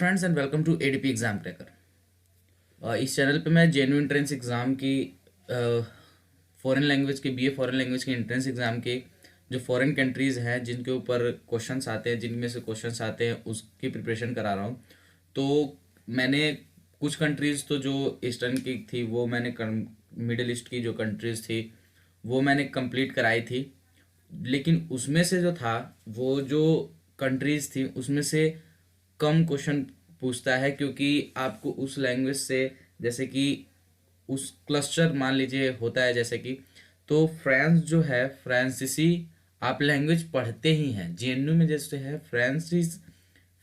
Friends and welcome to ADP exam cracker. इस channel पे मैं जेन्युइन एंट्रेंस एग्ज़ाम की फॉरेन लैंग्वेज के बीए फॉरेन लैंग्वेज के एंट्रेंस एग्ज़ाम के जो फॉरेन कंट्रीज़ हैं जिनके ऊपर क्वेश्चंस आते हैं, जिनमें से क्वेश्चंस आते हैं उसकी प्रिपरेशन करा रहा हूँ। तो मैंने कुछ कंट्रीज़ तो जो ईस्टर्न की थी वो मैंने मिडिल ईस्ट की जो कंट्रीज़ थी वो मैंने कंप्लीट कराई थी, लेकिन उसमें से जो था वो जो कंट्रीज़ थी उसमें से कम क्वेश्चन पूछता है, क्योंकि आपको उस लैंग्वेज से जैसे कि उस क्लस्टर मान लीजिए होता है जैसे कि, तो फ्रांस जो है फ्रांसीसी आप लैंग्वेज पढ़ते ही हैं जेएनयू में, जैसे है फ्रांसीस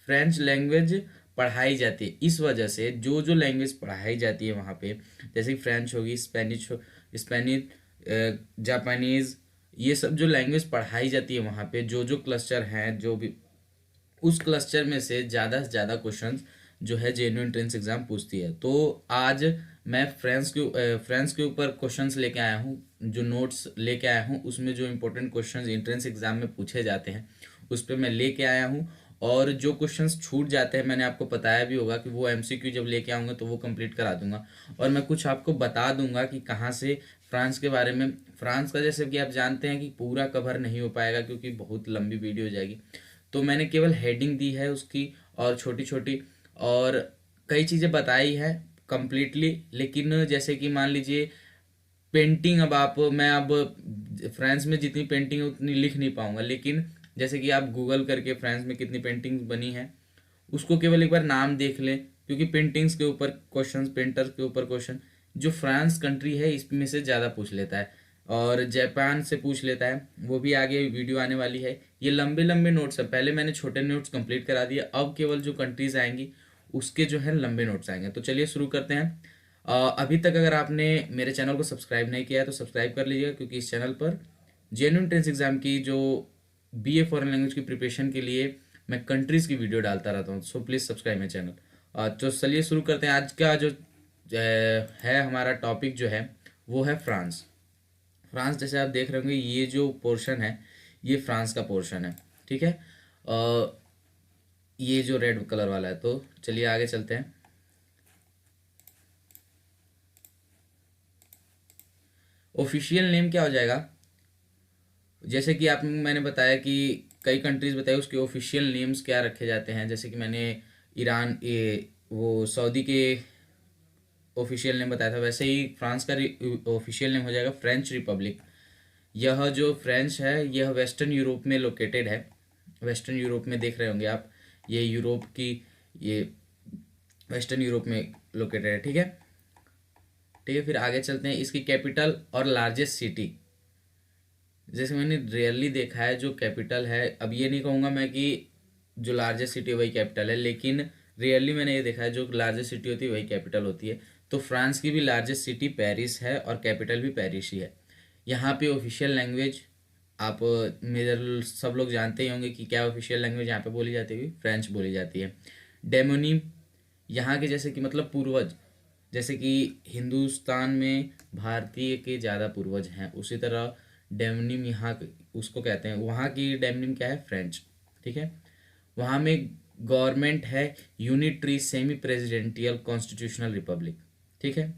फ्रेंच लैंग्वेज पढ़ाई जाती है। इस वजह से जो जो लैंग्वेज पढ़ाई जाती है वहाँ पे, जैसे कि फ्रेंच होगी, स्पेनिश, जापानीज़, ये सब जो लैंग्वेज पढ़ाई जाती है वहाँ पे, जो जो क्लस्टर हैं, जो भी उस क्लस्टर में से ज़्यादा क्वेश्चंस जो है जेन्युइन एंट्रेंस एग्जाम पूछती है। तो आज मैं फ्रेंच के ऊपर क्वेश्चंस लेके आया हूँ, जो नोट्स लेके आया हूँ उसमें जो इंपॉर्टेंट क्वेश्चंस एंट्रेंस एग्जाम में पूछे जाते हैं उस पर मैं लेके आया हूँ। और जो क्वेश्चंस छूट जाते हैं मैंने आपको बताया भी होगा कि वो एमसीक्यू जब लेके आऊँगा तो वो कंप्लीट करा दूंगा। और मैं कुछ आपको बता दूंगा कि कहाँ से फ्रांस के बारे में, फ्रांस का जैसे कि आप जानते हैं कि पूरा कवर नहीं हो पाएगा क्योंकि बहुत लंबी वीडियो हो जाएगी, तो मैंने केवल हेडिंग दी है उसकी और छोटी छोटी और कई चीज़ें बताई है कंप्लीटली। लेकिन जैसे कि मान लीजिए पेंटिंग, मैं अब फ्रांस में जितनी पेंटिंग है उतनी लिख नहीं पाऊंगा, लेकिन जैसे कि आप गूगल करके फ्रांस में कितनी पेंटिंग्स बनी है उसको केवल एक बार नाम देख लें, क्योंकि पेंटिंग्स के ऊपर क्वेश्चन, पेंटर्स के ऊपर क्वेश्चन जो फ्रांस कंट्री है इसमें से ज़्यादा पूछ लेता है और जापान से पूछ लेता है। वो भी आगे वीडियो आने वाली है। ये लंबे लंबे नोट्स है, पहले मैंने छोटे नोट्स कंप्लीट करा दिए, अब केवल जो कंट्रीज आएंगी उसके जो है लंबे नोट्स आएंगे। तो चलिए शुरू करते हैं। अभी तक अगर आपने मेरे चैनल को सब्सक्राइब नहीं किया है तो सब्सक्राइब कर लीजिएगा, क्योंकि इस चैनल पर जेन्युइन एंट्रेंस एग्जाम की जो बीए फॉरेन लैंग्वेज की प्रिपरेशन के लिए मैं कंट्रीज की वीडियो डालता रहता हूँ। So please subscribe my channel. तो चलिए शुरू करते हैं। आज का जो है हमारा टॉपिक जो है वो है फ्रांस। फ्रांस जैसे आप देख रहे होंगे ये जो पोर्शन है ये फ्रांस का पोर्शन है, ठीक है। ये जो रेड कलर वाला है, तो चलिए आगे चलते हैं। ऑफिशियल नेम क्या हो जाएगा, जैसे कि आप मैंने बताया कि कई कंट्रीज बताई उसके ऑफिशियल नेम्स क्या रखे जाते हैं, जैसे कि मैंने ईरान, ये वो सऊदी के ऑफिशियल नेम बताया था, वैसे ही फ्रांस का ऑफिशियल नेम हो जाएगा फ्रेंच रिपब्लिक। यह जो फ्रेंच है यह वेस्टर्न यूरोप में लोकेटेड है। वेस्टर्न यूरोप में देख रहे होंगे आप, ये यूरोप की, ये वेस्टर्न यूरोप में लोकेटेड है, ठीक है। ठीक है, फिर आगे चलते हैं। इसकी कैपिटल और लार्जेस्ट सिटी, जैसे मैंने रेयरली देखा है जो कैपिटल है, अब ये नहीं कहूँगा मैं कि जो लार्जेस्ट सिटी है वही कैपिटल है, लेकिन रेयरली मैंने ये देखा है जो लार्जेस्ट सिटी होती है वही कैपिटल होती है। तो फ्रांस की भी लार्जेस्ट सिटी पेरिस है और कैपिटल भी पेरिस ही है। यहाँ पे ऑफिशियल लैंग्वेज आप मेजर सब लोग जानते ही होंगे कि क्या ऑफिशियल लैंग्वेज यहाँ पे बोली जाती है, फ्रेंच बोली जाती है। डेमोनिम यहाँ के जैसे कि मतलब पूर्वज, जैसे कि हिंदुस्तान में भारतीय के ज़्यादा पूर्वज हैं, उसी तरह डेमनिम यहाँ उसको कहते हैं। वहाँ की डेमनिम क्या है, फ्रेंच, ठीक है। वहाँ में गवर्नमेंट है unitary semi presidential constitutional Republic, ठीक है।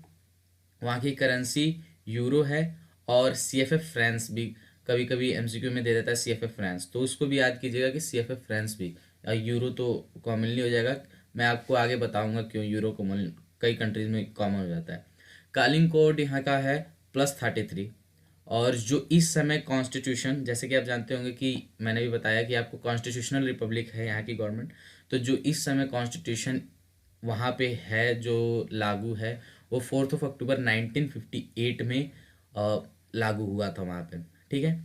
वहाँ की करेंसी यूरो है और CFF फ्रांस भी कभी कभी एमसीक्यू में दे देता है, CFF फ्रांस, तो उसको भी याद कीजिएगा कि CFF फ्रांस भी। यूरो तो कॉमनली हो जाएगा, मैं आपको आगे बताऊंगा क्यों यूरो कॉमन कई कंट्रीज में कॉमन हो जाता है। कालिंग कोड यहाँ का है +33। और जो इस समय कॉन्स्टिट्यूशन, जैसे कि आप जानते होंगे कि मैंने भी बताया कि आपको कॉन्स्टिट्यूशनल रिपब्लिक है यहाँ की गवर्नमेंट, तो जो इस समय कॉन्स्टिट्यूशन वहाँ पे है जो लागू है वो 4 अक्टूबर 1958 में लागू हुआ था वहाँ पे, ठीक है।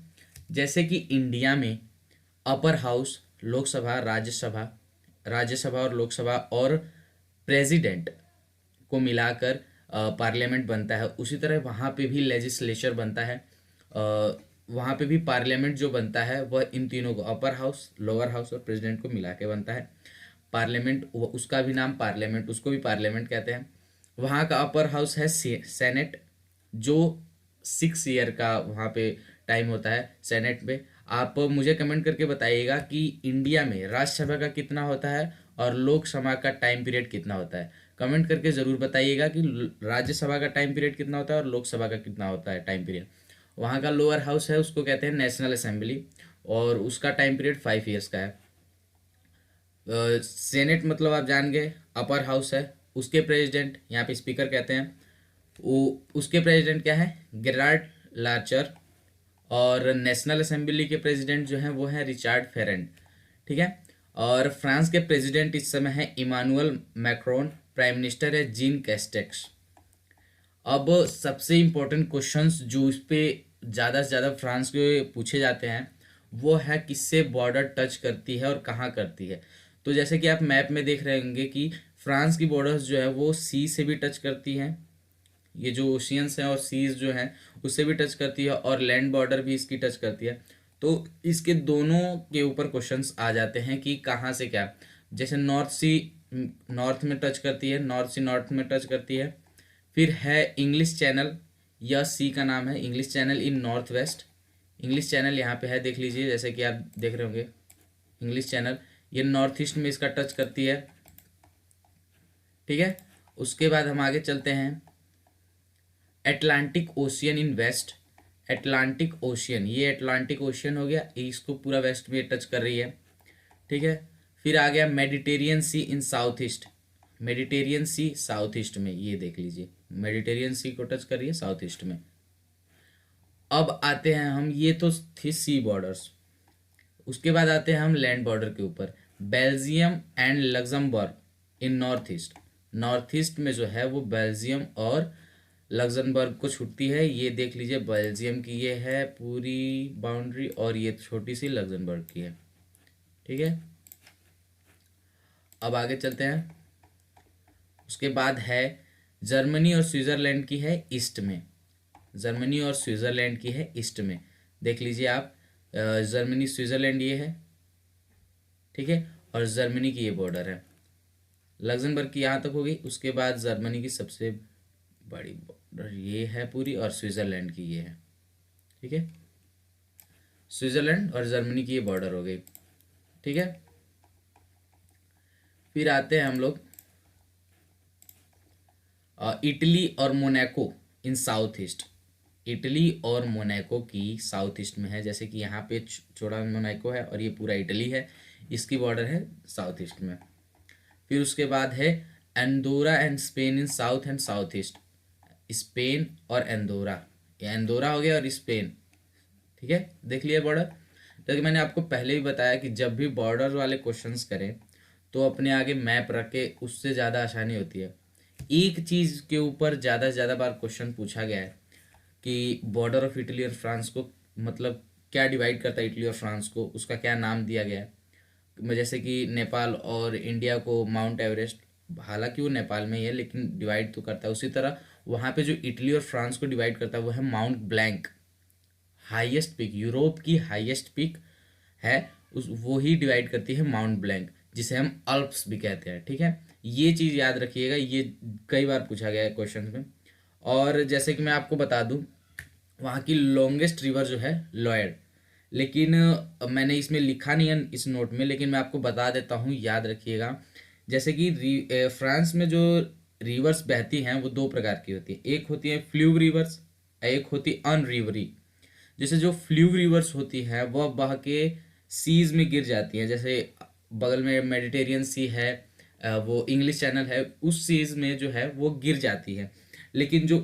जैसे कि इंडिया में अपर हाउस, लोकसभा, राज्यसभा और लोकसभा और प्रेसिडेंट को मिलाकर पार्लियामेंट बनता है, उसी तरह वहाँ पे भी लेजिस्लेचर बनता है। वहाँ पे भी पार्लियामेंट जो बनता है वह इन तीनों को, अपर हाउस, लोअर हाउस और प्रेसिडेंट को मिला के बनता है। पार्लियामेंट उसका भी नाम पार्लियामेंट, उसको भी पार्लियामेंट कहते हैं। वहाँ का अपर हाउस है सेनेट, जो 6 ईयर का वहाँ पे टाइम होता है सेनेट में। आप मुझे कमेंट करके बताइएगा कि इंडिया में राज्यसभा का कितना होता है और लोकसभा का टाइम पीरियड कितना होता है। कमेंट करके ज़रूर बताइएगा कि राज्यसभा का टाइम पीरियड कितना होता है और लोकसभा का कितना होता है टाइम पीरियड। वहाँ का लोअर हाउस है उसको कहते हैं नेशनल असेंबली, और उसका टाइम पीरियड 5 ईयर्स का है। सेनेट मतलब आप जान गए अपर हाउस है, उसके प्रेसिडेंट यहाँ पे स्पीकर कहते हैं, वो उसके प्रेसिडेंट क्या है, गेरार्ड लार्चर। और नेशनल असेंबली के प्रेसिडेंट जो हैं वो हैं रिचार्ड फेरेंट। ठीक है। और फ्रांस के प्रेसिडेंट इस समय है इमानुअल मैक्रोन, प्राइम मिनिस्टर है जीन कैस्टेक्स। अब सबसे इम्पोर्टेंट क्वेश्चंस जो इस पे ज़्यादा से ज़्यादा फ्रांस के पूछे जाते हैं वो है किससे बॉर्डर टच करती है और कहाँ करती है। तो जैसे कि आप मैप में देख रहे होंगे कि फ्रांस की बॉर्डर्स जो है वो सी से भी टच करती हैं, ये जो ओशियंस हैं और सीज जो हैं उससे भी टच करती है, और लैंड बॉर्डर भी इसकी टच करती है। तो इसके दोनों के ऊपर क्वेश्चंस आ जाते हैं कि कहाँ से क्या। जैसे नॉर्थ सी नॉर्थ में टच करती है, नॉर्थ सी नॉर्थ में टच करती है। फिर है इंग्लिश चैनल, यह सी का नाम है, English channel in north west. English channel यहाँ पे है, देख लीजिए जैसे कि आप देख रहे होंगे इंग्लिश चैनल, ये नॉर्थ ईस्ट में इसका टच करती है। ठीक है। उसके बाद हम आगे चलते हैं, एटलांटिक ओशियन इन वेस्ट। एटलांटिक ओशियन, ये एटलांटिक ओशियन हो गया, इसको पूरा वेस्ट में टच कर रही है। ठीक है। फिर आ गया मेडिटेरियन सी इन साउथ ईस्ट। मेडिटेरियन सी साउथ ईस्ट में, ये देख लीजिए मेडिटेरियन सी को टच कर रही है साउथ ईस्ट में। अब आते हैं हम, ये तो थी सी बॉर्डर्स। उसके बाद आते हैं हम लैंड बॉर्डर के ऊपर, Belgium and Luxembourg in north east. North east में जो है वो बेल्जियम और लग्जमबर्ग को छूटती है। ये देख लीजिए बेल्जियम की ये है पूरी बाउंड्री, और ये छोटी सी लग्जमबर्ग की है। ठीक है। अब आगे चलते हैं। उसके बाद है जर्मनी और स्विट्ज़रलैंड की है ईस्ट में। जर्मनी और स्विट्ज़रलैंड की है ईस्ट में, देख लीजिए आप, जर्मनी स्विट्ज़रलैंड ये है। ठीक है। और जर्मनी की ये बॉर्डर है, लग्जमबर्ग की यहाँ तक हो गई। उसके बाद जर्मनी की सबसे बड़ी बॉर्डर ये है पूरी, और स्विट्ज़रलैंड की ये है। ठीक है। स्विट्ज़रलैंड और जर्मनी की ये बॉर्डर हो गई। ठीक है। फिर आते हैं हम लोग इटली और मोनाको इन साउथ ईस्ट। इटली और मोनाको की साउथ ईस्ट में है, जैसे कि यहाँ पे छोटा मोनाको है और ये पूरा इटली है, इसकी बॉर्डर है साउथ ईस्ट में। फिर उसके बाद है Andorra and Spain in south and south east. Spain और एंडोरा, ये एंडोरा हो गया और स्पेन। ठीक है, देख लिया बॉर्डर। तो मैंने आपको पहले भी बताया कि जब भी बॉर्डर वाले क्वेश्चंस करें तो अपने आगे मैप रख के, उससे ज़्यादा आसानी होती है। एक चीज़ के ऊपर ज़्यादा से ज़्यादा बार क्वेश्चन पूछा गया है कि बॉर्डर ऑफ इटली और फ्रांस को मतलब क्या डिवाइड करता है इटली और फ्रांस को, उसका क्या नाम दिया गया है। जैसे कि नेपाल और इंडिया को माउंट एवरेस्ट, हालांकि वो नेपाल में ही है लेकिन डिवाइड तो करता है, उसी तरह वहाँ पे जो इटली और फ्रांस को डिवाइड करता है वो है mount blank, highest peak, Europe की हाईएस्ट पीक है, उस वो ही डिवाइड करती है माउंट ब्लैंक, जिसे हम अल्प्स भी कहते हैं। ठीक है, ये चीज़ याद रखिएगा, ये कई बार पूछा गया है क्वेश्चन में। और जैसे कि मैं आपको बता दूं, वहाँ की लॉन्गेस्ट रिवर जो है लॉयड, लेकिन मैंने इसमें लिखा नहीं है इस नोट में, लेकिन मैं आपको बता देता हूँ, याद रखिएगा। जैसे कि फ्रांस में जो रिवर्स बहती हैं वो दो प्रकार की होती है, एक होती है फ्लूव रिवर्स, एक होती है अनरिवरी। जैसे जो फ्लूव रिवर्स होती है वह बह के सीज में गिर जाती हैं, जैसे बगल में मेडिटेरियन सी है, वो इंग्लिश चैनल है, उस सीज में जो है वो गिर जाती है। लेकिन जो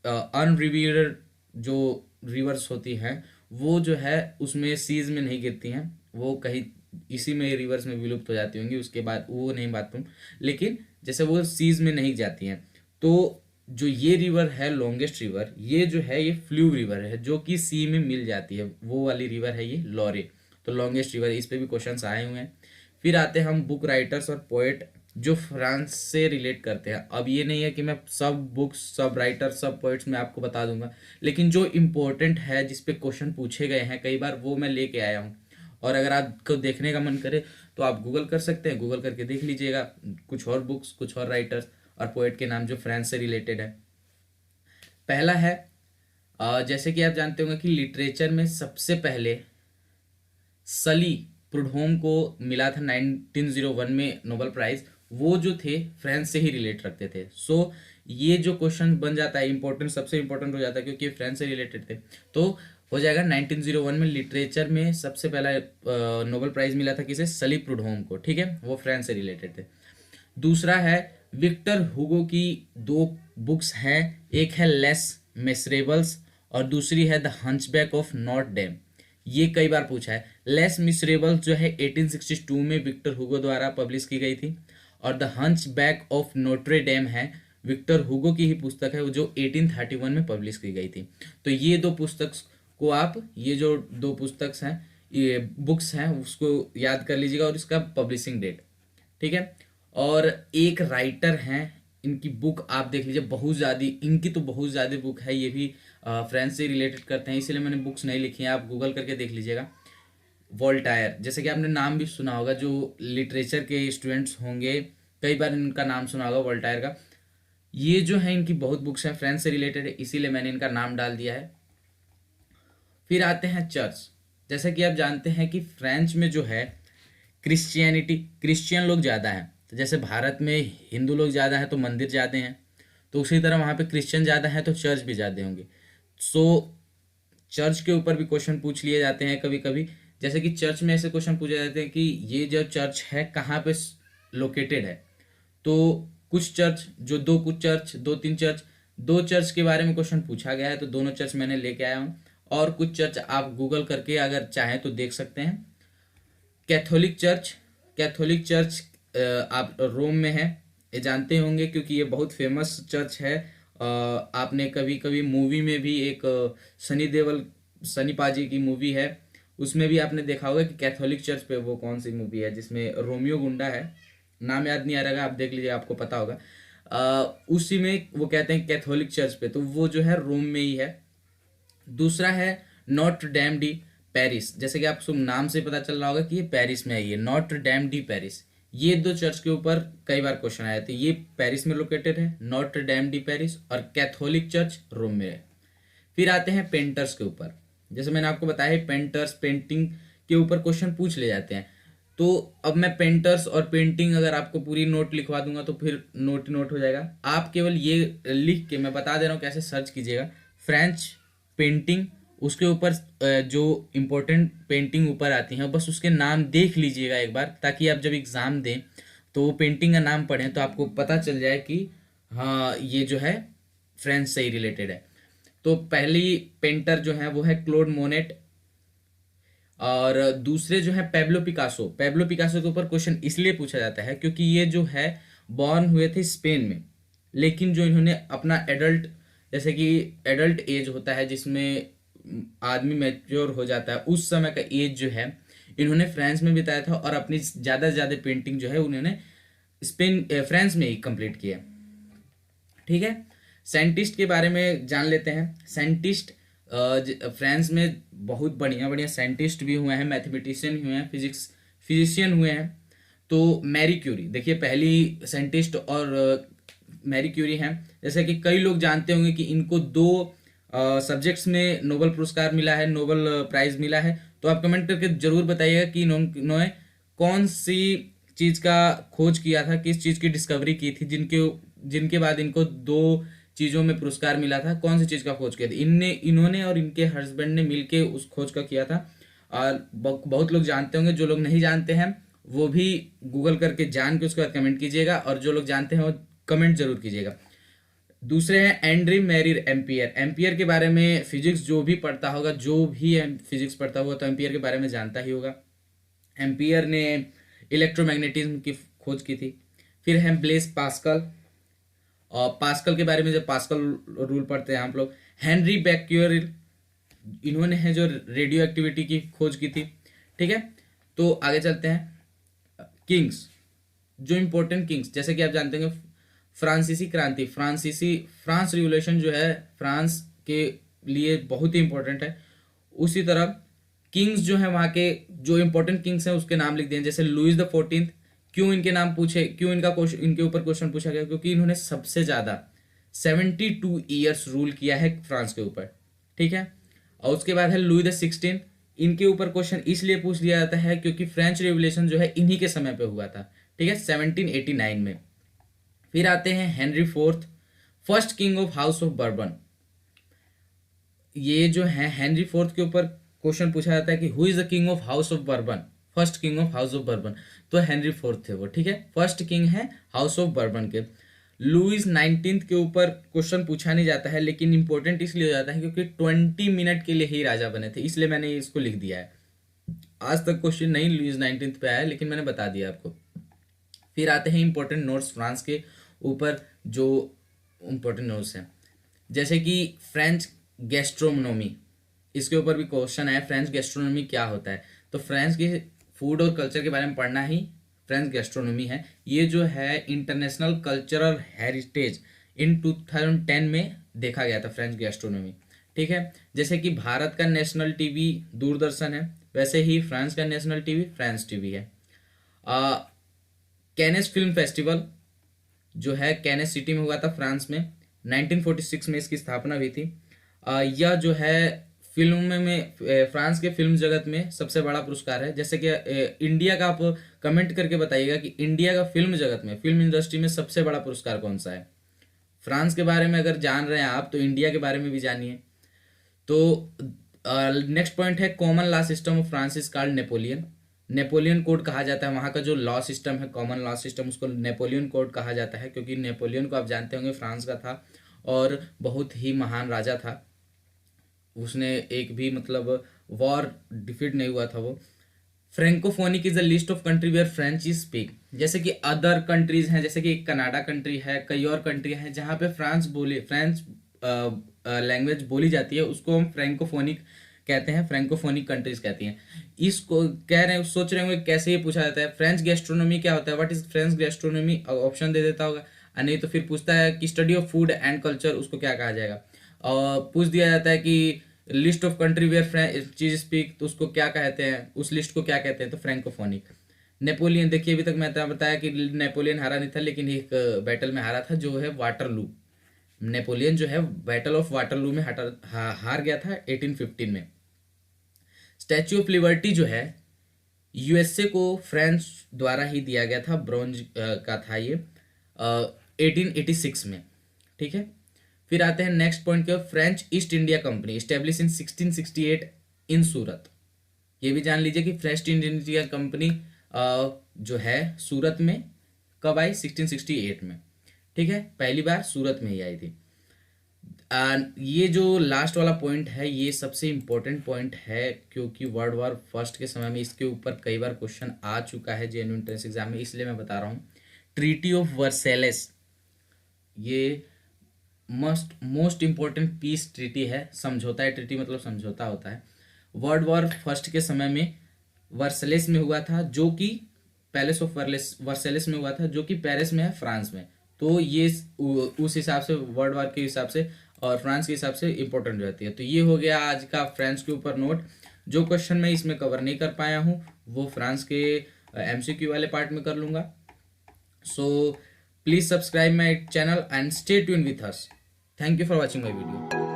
अनरिवील्ड जो रिवर्स होती हैं वो जो है उसमें सीज में नहीं गिरती हैं, वो कहीं इसी में रिवर्स में विलुप्त हो जाती होंगी, उसके बाद वो नहीं बात तुम, लेकिन जैसे वो सीज में नहीं जाती हैं। तो जो ये रिवर है लॉन्गेस्ट रिवर, ये जो है ये फ्लू रिवर है जो कि सी में मिल जाती है, वो वाली रिवर है ये लॉरे। तो लॉन्गेस्ट रिवर, इस पे भी क्वेश्चंस आए हुए हैं। फिर आते हैं हम बुक राइटर्स और पोएट जो फ्रांस से रिलेट करते हैं। अब ये नहीं है कि मैं सब बुक्स, सब राइटर्स, सब पोएट्स मैं आपको बता दूंगा, लेकिन जो इम्पोर्टेंट है जिस पे क्वेश्चन पूछे गए हैं कई बार, वो मैं लेके आया हूँ। और अगर आपको देखने का मन करे तो आप गूगल कर सकते हैं, गूगल करके देख लीजिएगा कुछ और बुक्स, कुछ और राइटर्स और पोएट के नाम जो फ्रांस से रिलेटेड है। पहला है जैसे कि आप जानते होंगे कि लिटरेचर में सबसे पहले सली प्रूडहोम को मिला था 1901 में नोबेल प्राइज, वो जो थे फ्रांस से ही रिलेट रखते थे। सो ये जो क्वेश्चन बन जाता है इंपॉर्टेंट, सबसे इंपॉर्टेंट हो जाता है क्योंकि फ्रांस से रिलेटेड थे। तो हो जाएगा 1901 में लिटरेचर में सबसे पहला नोबेल प्राइज मिला था किसे, सली प्रूडहोम को, ठीक है, वो फ्रांस से रिलेटेड थे। दूसरा है विक्टर हुगो की दो बुक्स हैं, एक है लेस मिसरेबल्स और दूसरी है the hunchback of not dam. ये कई बार पूछा है। लेस मिसरेबल्स जो है 1862 में विक्टर हुगो द्वारा पब्लिश की गई थी, और the hunchback of Notre Dame है विक्टर हुगो की ही पुस्तक है, वो जो 1831 में पब्लिश की गई थी। तो ये दो पुस्तक को आप, ये जो दो पुस्तक हैं, ये बुक्स हैं, उसको याद कर लीजिएगा और इसका पब्लिशिंग डेट, ठीक है। और एक राइटर हैं, इनकी बुक आप देख लीजिए, बहुत ज़्यादा, इनकी तो बहुत ज़्यादा बुक है, ये भी फ्रांस से रिलेटेड करते हैं, इसलिए मैंने बुक्स नहीं लिखी हैं, आप गूगल करके देख लीजिएगा। वोल्टायर, जैसे कि आपने नाम भी सुना होगा, जो लिटरेचर के स्टूडेंट्स होंगे कई बार इनका नाम सुना होगा वोल्टायर का। ये जो है इनकी बहुत बुक्स हैं, फ्रांस से रिलेटेड है, इसीलिए मैंने इनका नाम डाल दिया है। फिर आते हैं चर्च। जैसा कि आप जानते हैं कि फ्रांस में जो है क्रिश्चियनिटी, क्रिश्चियन लोग ज़्यादा हैं। तो जैसे भारत में हिंदू लोग ज़्यादा हैं तो मंदिर ज़्यादा हैं, तो उसी तरह वहाँ पे क्रिश्चियन ज़्यादा हैं तो चर्च भी ज़्यादा होंगे। सो चर्च के ऊपर भी क्वेश्चन पूछ लिए जाते हैं कभी कभी। जैसे कि चर्च में ऐसे क्वेश्चन पूछे जाते हैं कि ये जो चर्च है कहाँ पे लोकेटेड है। तो कुछ चर्च, जो दो, कुछ चर्च, दो तीन चर्च, दो चर्च के बारे में क्वेश्चन पूछा गया है, तो दोनों चर्च मैंने लेके आया हूँ। और कुछ चर्च आप गूगल करके अगर चाहें तो देख सकते हैं। कैथोलिक चर्च, कैथोलिक चर्च आप रोम में है, ये जानते होंगे क्योंकि ये बहुत फेमस चर्च है। आपने कभी कभी मूवी में भी एक सनी देओल, सनी पाजी की मूवी है, उसमें भी आपने देखा होगा कि कैथोलिक चर्च पे, वो कौन सी मूवी है जिसमें रोमियो गुंडा है, नाम याद नहीं आ रहा, आप देख लीजिए, आपको पता होगा। उसी में वो कहते हैं कैथोलिक चर्च पे, तो वो जो है रोम में ही है। दूसरा है नॉट डैम डी पेरिस, जैसे कि आपको नाम से पता चल रहा होगा कि ये पेरिस में है, ये नॉट डैम डी पेरिस। ये दो चर्च के ऊपर कई बार क्वेश्चन आए थे। ये पेरिस में लोकेटेड है, नॉट डैम डी पेरिस, और कैथोलिक चर्च रोम में है। फिर आते हैं पेंटर्स के ऊपर। जैसे मैंने आपको बताया है, पेंटर्स, पेंटिंग के ऊपर क्वेश्चन पूछ ले जाते हैं। तो अब मैं पेंटर्स और पेंटिंग अगर आपको पूरी नोट लिखवा दूंगा तो फिर नोट नोट हो जाएगा। आप केवल ये लिख के, मैं बता दे रहा हूँ कैसे सर्च कीजिएगा, फ्रेंच पेंटिंग, उसके ऊपर जो इम्पोर्टेंट पेंटिंग ऊपर आती हैं बस उसके नाम देख लीजिएगा एक बार, ताकि आप जब एग्ज़ाम दें तो वो पेंटिंग का नाम पढ़ें तो आपको पता चल जाए कि हाँ ये जो है फ्रेंच से ही रिलेटेड है। तो पहली पेंटर जो है वो है क्लोड मोनेट, और दूसरे जो है पेब्लो पिकासो। पेब्लो पिकासो के ऊपर क्वेश्चन इसलिए पूछा जाता है क्योंकि ये जो है बॉर्न हुए थे स्पेन में, लेकिन जो इन्होंने अपना एडल्ट, जैसे कि एडल्ट एज होता है जिसमें आदमी मैच्योर हो जाता है, उस समय का एज जो है इन्होंने फ्रांस में बिताया था, और अपनी ज़्यादा से ज़्यादा पेंटिंग जो है उन्होंने फ्रांस में ही कंप्लीट किया, ठीक है। साइंटिस्ट के बारे में जान लेते हैं। साइंटिस्ट फ्रांस में बहुत बढ़िया बढ़िया साइंटिस्ट भी हुए हैं, मैथमेटिशियन हुए हैं, फिजिशियन हुए हैं। तो मैरी क्यूरी, देखिए पहली साइंटिस्ट और मैरी क्यूरी हैं। जैसे कि कई लोग जानते होंगे कि इनको दो सब्जेक्ट्स में नोबेल पुरस्कार मिला है, नोबेल प्राइज मिला है। तो आप कमेंट करके जरूर बताइएगा कि इन्होंने कौन सी चीज़ का खोज किया था, किस चीज़ की डिस्कवरी की थी, जिनके बाद इनको दो चीज़ों में पुरस्कार मिला था, कौन सी चीज़ का खोज किया था। इन्होंने और इनके हस्बैंड ने मिलके उस खोज का किया था। और बहुत लोग जानते होंगे, जो लोग नहीं जानते हैं वो भी गूगल करके जान के उसके बाद कमेंट कीजिएगा, और जो लोग जानते हैं वो कमेंट जरूर कीजिएगा। दूसरे हैं एंड्री मैरी एम्पियर। एम्पियर के बारे में फिजिक्स जो भी पढ़ता होगा, जो भी फिजिक्स पढ़ता होगा तो एम्पियर के बारे में जानता ही होगा। एम्पियर ने इलेक्ट्रोमैग्नेटिज्म की खोज की थी। फिर है ब्लेस पास्कल, और पास्कल के बारे में जब पास्कल रूल पढ़ते हैं आप लोग। हेनरी बैक्यूरिल, इन्होंने है जो रेडियो एक्टिविटी की खोज की थी, ठीक है। तो आगे चलते हैं। किंग्स, जो इम्पोर्टेंट किंग्स, जैसे कि आप जानते हैं फ्रांसीसी क्रांति, फ्रांस रिवोल्यूशन जो है फ्रांस के लिए बहुत ही इंपॉर्टेंट है। उसी तरह किंग्स जो है वहाँ के जो इम्पोर्टेंट किंग्स हैं उसके नाम लिख दिए, जैसे लुइस द 14। क्यों इनके नाम पूछे, क्यों इनके ऊपर क्वेश्चन पूछा गया, क्योंकि इन्होंने सबसे ज़्यादा 72 ईयर्स रूल किया है फ्रांस के ऊपर, ठीक है। और उसके बाद है लुई द 16, इनके ऊपर क्वेश्चन इसलिए पूछ लिया जाता है क्योंकि फ्रेंच रिवॉल्यूशन जो है इन्हीं के समय पे हुआ था, ठीक है, 1789 में। फिर आते हैं Henry fourth, first king of house of bourbon. ये जो है हेनरी फोर्थ के ऊपर क्वेश्चन पूछा जाता है कि who is the king of house of bourbon, first king of house of bourbon, तो हेनरी फोर्थ थे वो, ठीक है, फर्स्ट किंग है हाउस ऑफ बर्बन के। लुइस 19 के ऊपर क्वेश्चन पूछा नहीं जाता है, लेकिन इंपॉर्टेंट इसलिए हो जाता है क्योंकि 20 मिनट के लिए ही राजा बने थे, इसलिए मैंने इसको लिख दिया है। आज तक क्वेश्चन नहीं लुइस 19 पे आया, लेकिन मैंने बता दिया आपको। फिर आते हैं इंपॉर्टेंट नोट्स फ्रांस के ऊपर, जो इंपॉर्टेंट नोट्स हैं, जैसे कि फ्रेंच गैस्ट्रोनोमी, इसके ऊपर भी क्वेश्चन है, फ्रेंच गैस्ट्रोनोमी क्या होता है। तो फ्रेंच की फूड और कल्चर के बारे में पढ़ना ही फ्रेंच गैस्ट्रोनोमी है। ये जो है इंटरनेशनल कल्चरल हेरिटेज इन 2010 में देखा गया था फ्रेंच गैस्ट्रोनोमी, ठीक है। जैसे कि भारत का नेशनल टीवी दूरदर्शन है, वैसे ही फ्रांस का नेशनल टीवी फ्रांस टीवी है। कैनेस फिल्म फेस्टिवल जो है कैनेस सिटी में हुआ था फ्रांस में, 1946 में इसकी स्थापना हुई थी। यह जो है फिल्म में फ्रांस के फिल्म जगत में सबसे बड़ा पुरस्कार है। जैसे कि इंडिया का, आप कमेंट करके बताइएगा कि इंडिया का फिल्म जगत में, फिल्म इंडस्ट्री में सबसे बड़ा पुरस्कार कौन सा है। फ्रांस के बारे में अगर जान रहे हैं आप तो इंडिया के बारे में भी जानिए। तो नेक्स्ट पॉइंट है common law system of France is called Napoleon. Napoleon code कहा जाता है वहाँ का जो लॉ सिस्टम है, कॉमन लॉ सिस्टम, उसको नेपोलियन कोड कहा जाता है, क्योंकि नेपोलियन को आप जानते होंगे फ्रांस का था और बहुत ही महान राजा था। उसने एक भी मतलब वॉर डिफीट नहीं हुआ था वो। Francophonic is the list of country where French is speak. जैसे कि अदर कंट्रीज हैं, जैसे कि कनाडा कंट्री है, कई और कंट्री हैं जहाँ पे फ्रेंच लैंग्वेज बोली जाती है, उसको हम फ्रेंकोफोनिक कहते हैं, फ्रेंकोफोनिक कंट्रीज कहती हैं। इसको कह रहे हैं, सोच रहे होंगे कैसे ये पूछा जाता है, फ्रेंच गैस्ट्रोनोमी क्या होता है, व्हाट इज फ्रेंच गैस्ट्रोनोमी, नहीं दे देता होगा, नहीं तो फिर पूछता है कि study of food and culture, उसको क्या कहा जाएगा। और पूछ दिया जाता है कि list of country where French speak, तो उसको क्या कहते हैं, उस लिस्ट को क्या कहते हैं, तो फ्रेंकोफोनिक। नेपोलियन, देखिए अभी तक मैंने बताया कि नेपोलियन हारा नहीं था, लेकिन एक बैटल में हारा था जो है वाटरलू। नेपोलियन जो है बैटल ऑफ वाटरलू में हार गया था 1815 में। स्टैच्यू ऑफ लिबर्टी जो है यूएसए को फ्रांस द्वारा ही दिया गया था, ब्रॉन्ज का था ये 1886 में, ठीक है। फिर आते हैं नेक्स्ट पॉइंट के, French east India company establish in 1668 इन सूरत। ये भी जान लीजिए कि फ्रेंच ईस्ट इंडिया कंपनी जो है सूरत में कब आई, 1668 में, ठीक है, पहली बार सूरत में ही आई थी। ये जो लास्ट वाला पॉइंट है ये सबसे इम्पोर्टेंट पॉइंट है, क्योंकि वर्ल्ड वॉर फर्स्ट के समय में इसके ऊपर कई बार क्वेश्चन आ चुका है जेन्युइन एंट्रेंस एग्जाम में, इसलिए मैं बता रहा हूँ। ट्रीटी ऑफ वर्सेलेस, ये मोस्ट इम्पोर्टेंट पीस ट्रीटी है, समझौता है, ट्रीटी मतलब समझौता होता है। वर्ल्ड वॉर फर्स्ट के समय में वर्सेलेस में हुआ था, जो कि पैलेस ऑफ वर्सेलेस में हुआ था, जो कि पेरिस में है, फ्रांस में। तो ये उस हिसाब से वर्ल्ड वॉर के हिसाब से और फ्रांस के हिसाब से इंपॉर्टेंट रहती है। तो ये हो गया आज का फ्रांस के ऊपर नोट। जो क्वेश्चन मैं इसमें कवर नहीं कर पाया हूँ वो फ्रांस के एमसीक्यू वाले पार्ट में कर लूँगा। So please subscribe my channel and stay tune with us. Thank you for watching my video.